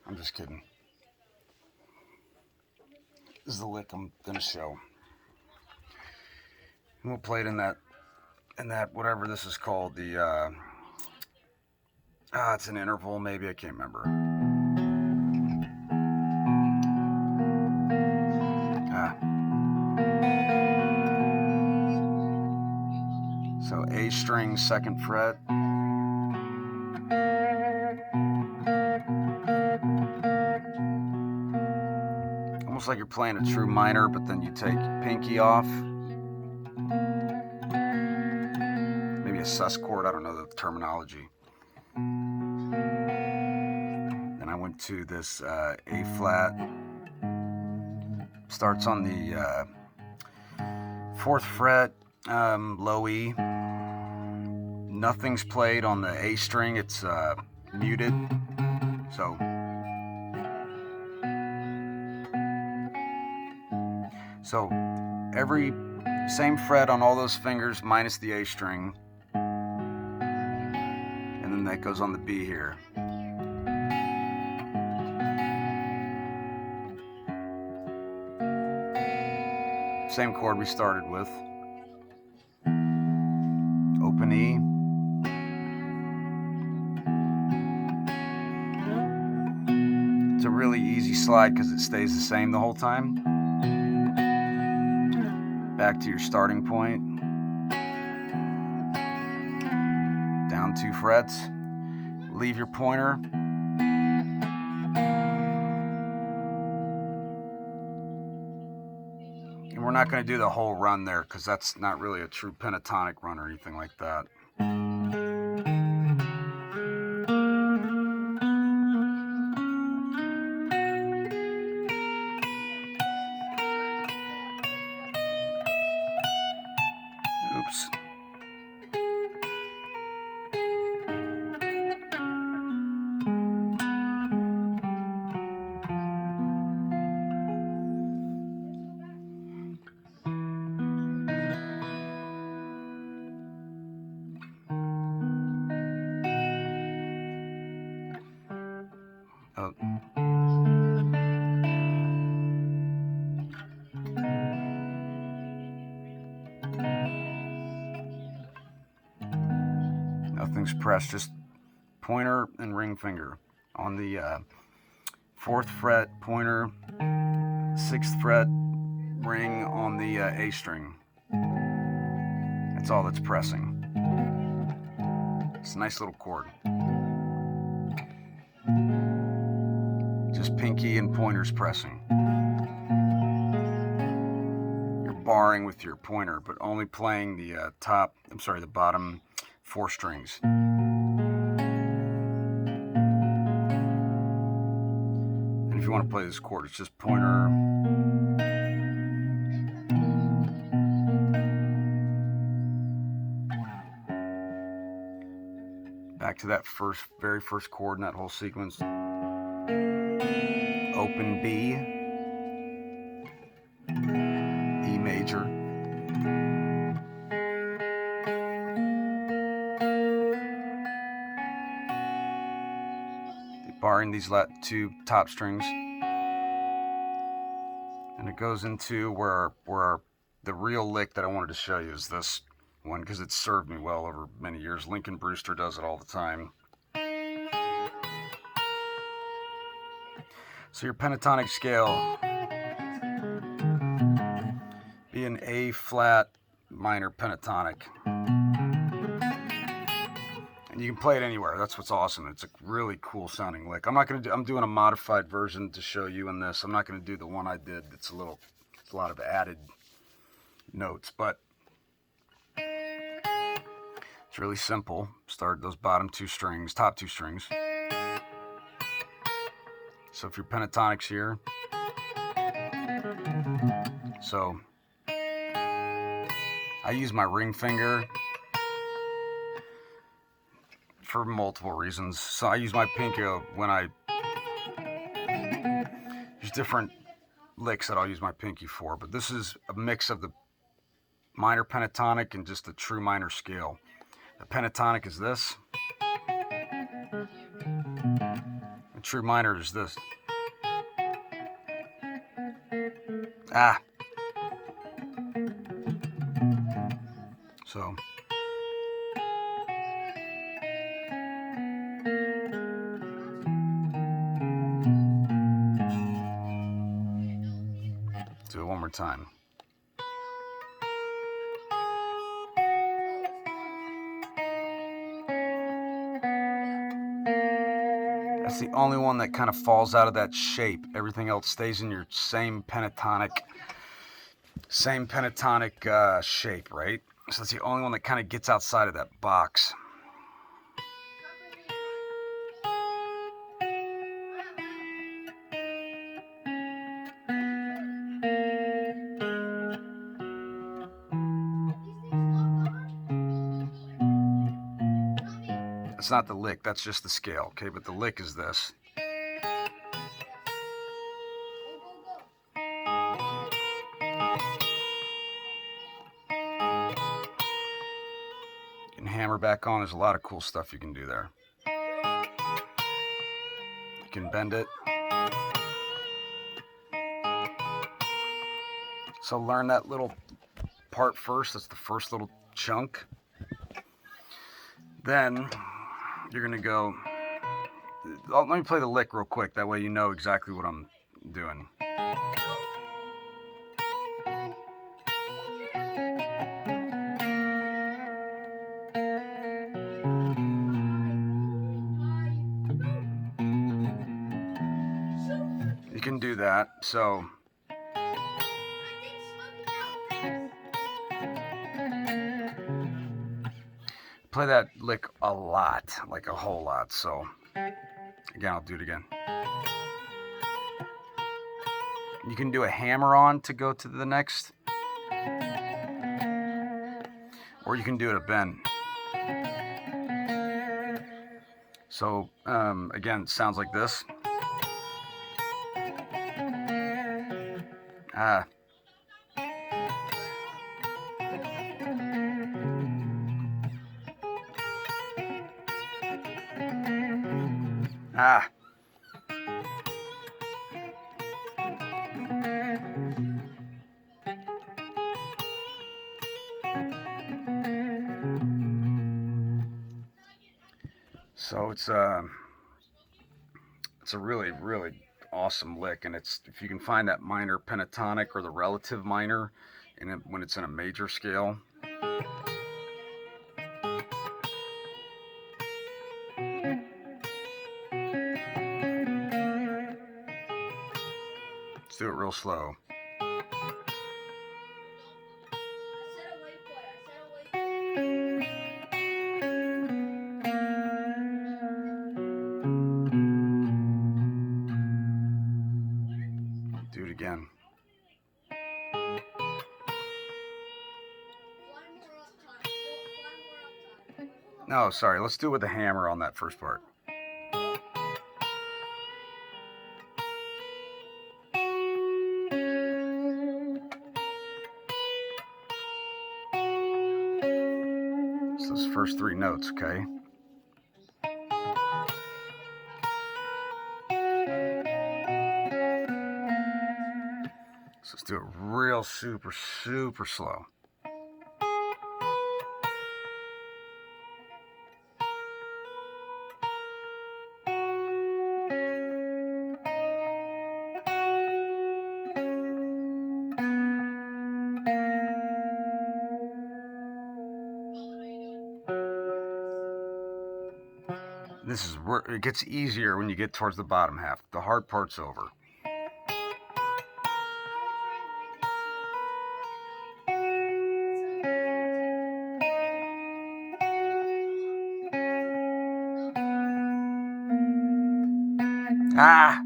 I'm just kidding. This is the lick I'm gonna show. And we'll play it in that whatever this is called, the it's an interval, maybe, I can't remember. So A string, 2nd fret. Almost like you're playing a true minor, but then you take your pinky off. Maybe a sus chord, I don't know the terminology. Then I went to this A flat. Starts on the 4th fret, low E. Nothing's played on the A string, it's muted. So every same fret on all those fingers minus the A string, and then that goes on the B here. Same chord we started with. Open E. It's a really easy slide because it stays the same the whole time. Back to your starting point. Down 2 frets. Leave your pointer. And we're not going to do the whole run there because that's not really a true pentatonic run or anything like that. Oops. Oh. Nothing's pressed, just pointer and ring finger on the 4th fret, pointer, 6th fret, ring on the A string. That's all that's pressing. It's a nice little chord. Just pinky and pointers pressing. You're barring with your pointer, but only playing the the bottom 4 strings. And if you want to play this chord, it's just pointer. Back to that very first chord in that whole sequence. Open B, E major, barring these 2 top strings, and it goes into where the real lick that I wanted to show you is this one because it's served me well over many years. Brewster does it all the time. So your pentatonic scale, be an A flat minor pentatonic. And you can play it anywhere. That's what's awesome. It's a really cool sounding lick. I'm doing a modified version to show you in this. I'm not going to do the one I did. It's a lot of added notes, but it's really simple. Start those top 2 strings. So if your pentatonic's here, so I use my ring finger for multiple reasons. So I use my pinky when there's different licks that I'll use my pinky for, but this is a mix of the minor pentatonic and just the true minor scale. The pentatonic is this. The true miner is this. Ah. So. Do it one more time. That's the only one that kind of falls out of that shape. Everything else stays in your same pentatonic shape, right? So that's the only one that kind of gets outside of that box. It's not the lick, that's just the scale, okay? But the lick is this. You can hammer back on. There's a lot of cool stuff you can do there. You can bend it. So learn that little part first. That's the first little chunk. Then you're gonna go. Let me play the lick real quick. That way you know exactly what I'm doing. You can do that. So play that lick a lot, like a whole lot. So again, I'll do it again. You can do a hammer on to go to the next, or you can do it a bend. So again, it sounds like this. Ah. Ah. So it's a really, really awesome lick, and it's, if you can find that minor pentatonic or the relative minor, and when it's in a major scale. Let's do it real slow. Do it again. No, sorry. Let's do it with the hammer on that first part. So those first three notes, okay? So let's do it real super, super slow. This is where it gets easier when you get towards the bottom half. The hard part's over. Ah!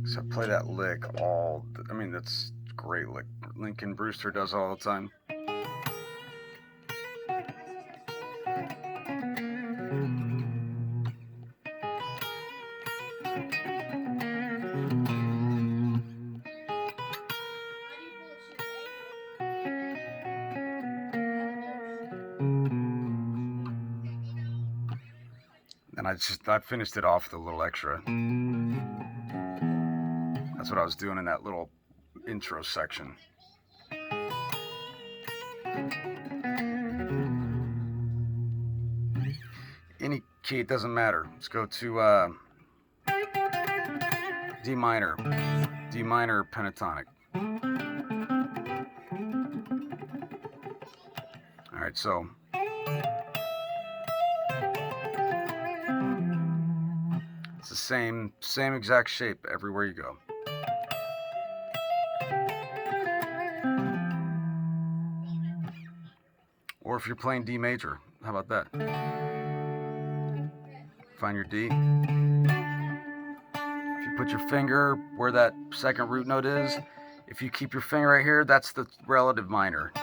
So play that lick all. I mean, that's a great lick. Lincoln Brewster does all the time. And I finished it off with a little extra. That's what I was doing in that little intro section. Any key, it doesn't matter. Let's go to D minor pentatonic. All right, so it's the same exact shape everywhere you go. Or if you're playing D major, how about that? Find your D. If you put your finger where that second root note is, if you keep your finger right here, that's the relative minor.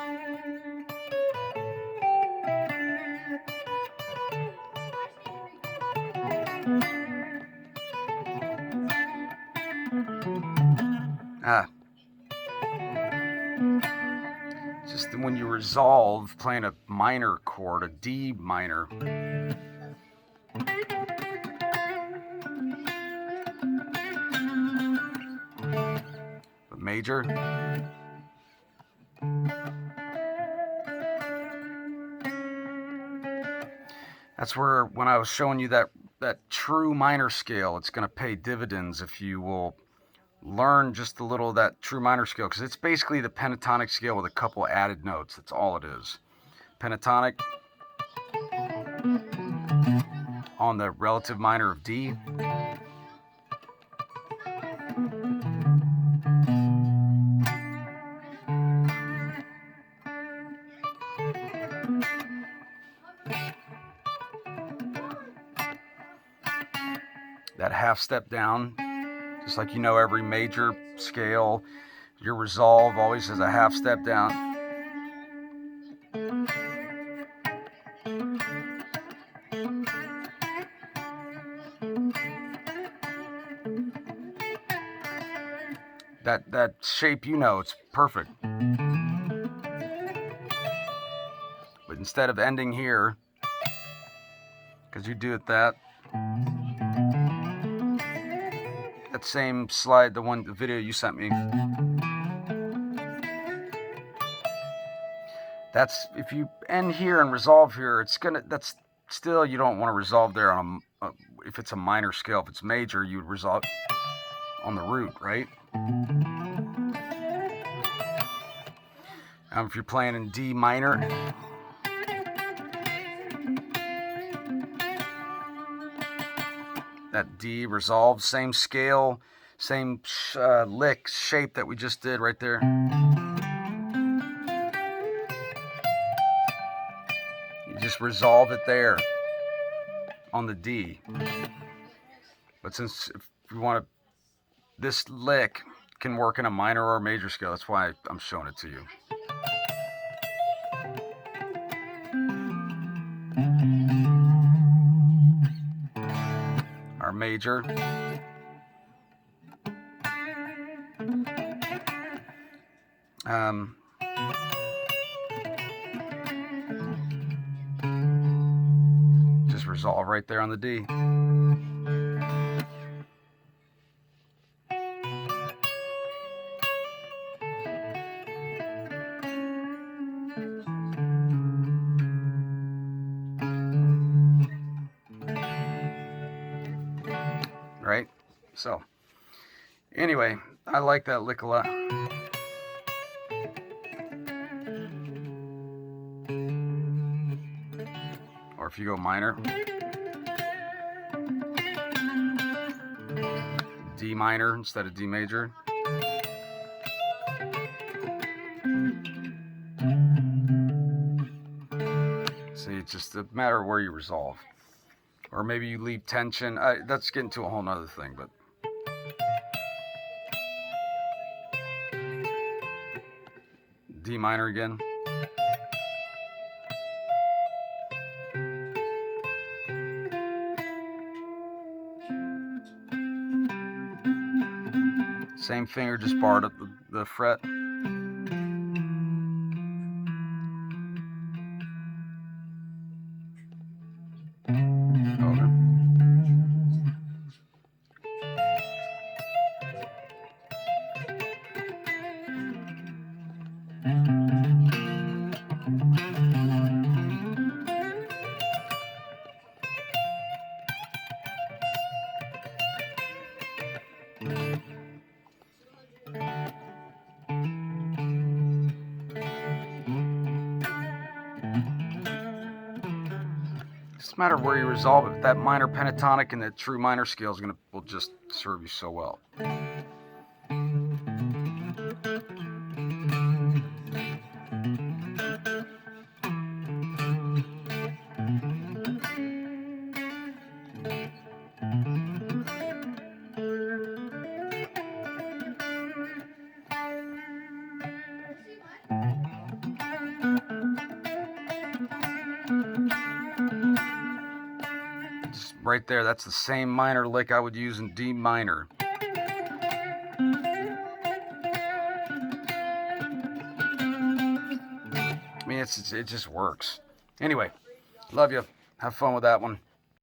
Just when you resolve playing a minor chord, a D minor. But major. That's where, when I was showing you that true minor scale, it's going to pay dividends if you will learn just a little of that true minor scale, because it's basically the pentatonic scale with a couple added notes. That's all it is. Pentatonic on the relative minor of D. That half step down, just like every major scale, your resolve always has a half step down. That shape, it's perfect. But instead of ending here, because you do it that same slide, the video you sent me, that's, if you end here and resolve here, that's still, you don't want to resolve there on if it's a minor scale. If it's major, you'd resolve on the root, right? If you're playing in D minor, that D resolve, same scale, same lick shape that we just did right there. You just resolve it there on the D. But since if you want to, this lick can work in a minor or a major scale. That's why I'm showing it to you. Our major. Just resolve right there on the D. Right? So, anyway, I like that lick a lot. Or if you go minor, D minor instead of D major. See, it's just a matter of where you resolve. Or maybe you leave tension. That's getting to a whole nother thing, but D minor again. Same finger, just barred up the fret. Okay. It's a matter of where you resolve it. That minor pentatonic and the true minor scale will just serve you so well. Just right there, that's the same minor lick I would use in D minor. I mean, it just works. Anyway, love you. Have fun with that one.